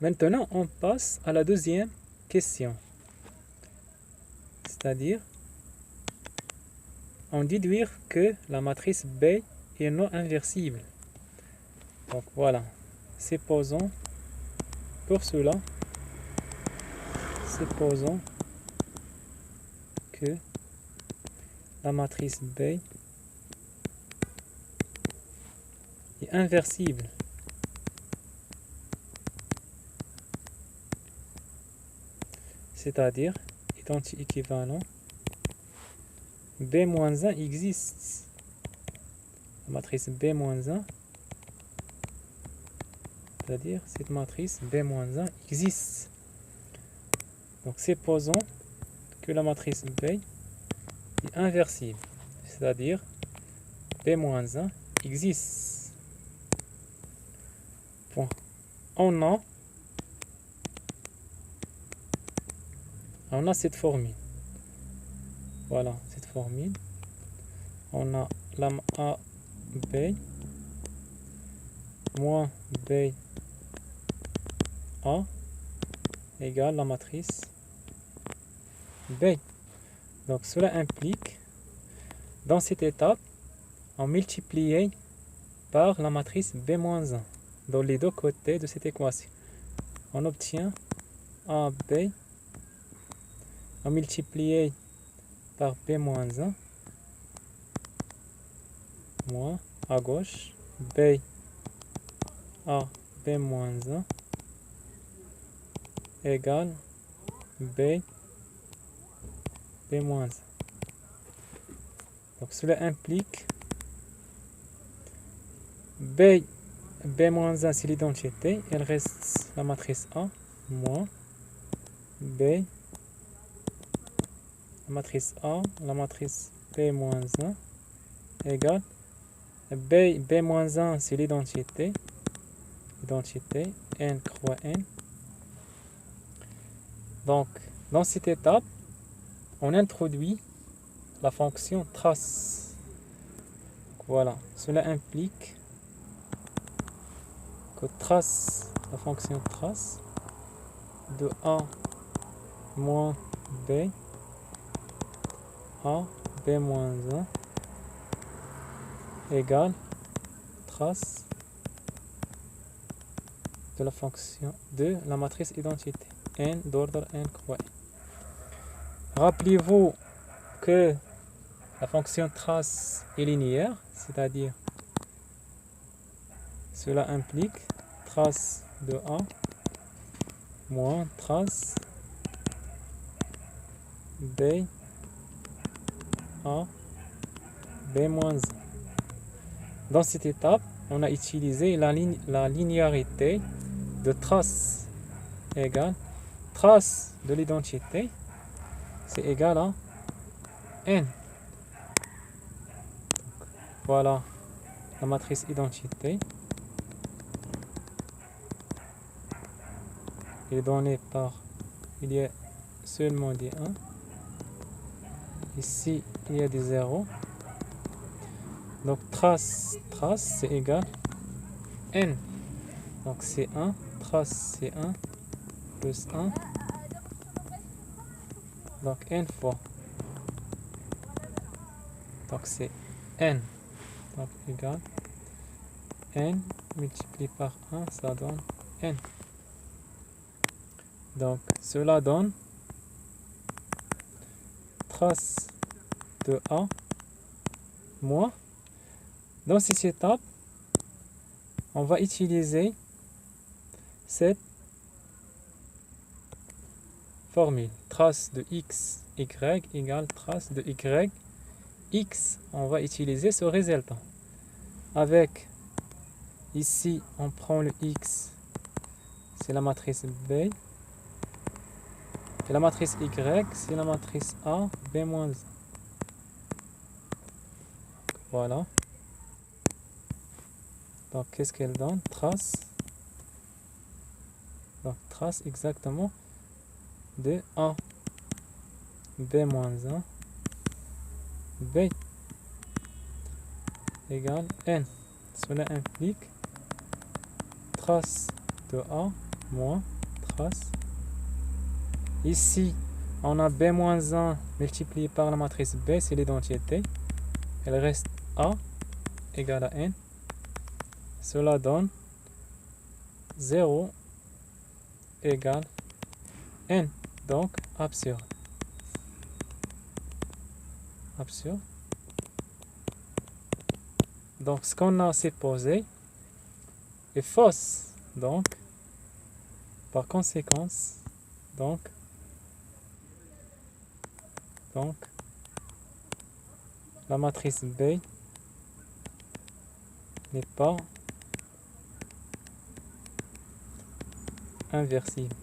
Maintenant, on passe à la deuxième question. C'est-à-dire, on déduire que la matrice B est non inversible. Donc voilà, supposons que la matrice B est inversible. C'est-à-dire, identique équivalent, B-1 existe. La matrice B-1, c'est-à-dire cette matrice B-1 existe. Donc supposons que la matrice B est inversible, c'est-à-dire B-1 existe. Bon. On a cette formule. Voilà, cette formule. On a lame A, B, moins B, A, égale la matrice B. Donc cela implique, dans cette étape, on multiplie par la matrice B-1 dans les deux côtés de cette équation. On obtient AB, on multiplie par B-1, moins à gauche, B, A, B-1, égale B, B-1. Donc cela implique B-1 c'est l'identité, il reste la matrice A, moins B, la matrice A, la matrice B-1 égale B-1 c'est l'identité, N croix N. Donc dans cette étape, on introduit la fonction trace. Voilà, cela implique que la fonction trace de A moins B à B-1 égale trace de la fonction de la matrice identité N d'ordre N croix N. Rappelez-vous que la fonction trace est linéaire, c'est-à-dire cela implique trace de A moins trace B A B-1. Dans cette étape, on a utilisé la linéarité de trace égale trace de l'identité, c'est égal à N. Donc, voilà la matrice identité. Elle est donnée par, il y a seulement des 1. Ici, il y a des 0. Donc trace c'est égal N. Donc c'est 1, trace c'est 1, plus 1. Donc N fois. Donc c'est N. Donc égal N multiplié par 1, ça donne N. Donc cela donne trace de A moins. Dans cette étape, on va utiliser cette formule. Trace de x, y égale trace de y, x. On va utiliser ce résultat. Avec, ici, on prend le x, c'est la matrice B. Et la matrice y, c'est la matrice A, B-1. Voilà. Donc, qu'est-ce qu'elle donne? Trace. Donc, trace exactement de A, B-1, B égale N. Cela implique trace de A moins trace. Ici, on a B-1 multiplié par la matrice B, c'est l'identité. Elle reste A égale à N. Cela donne 0 égale N. Donc, absurde. Absurde. Donc, ce qu'on a supposé est fausse. Donc, par conséquence, donc, la matrice B n'est pas inversible.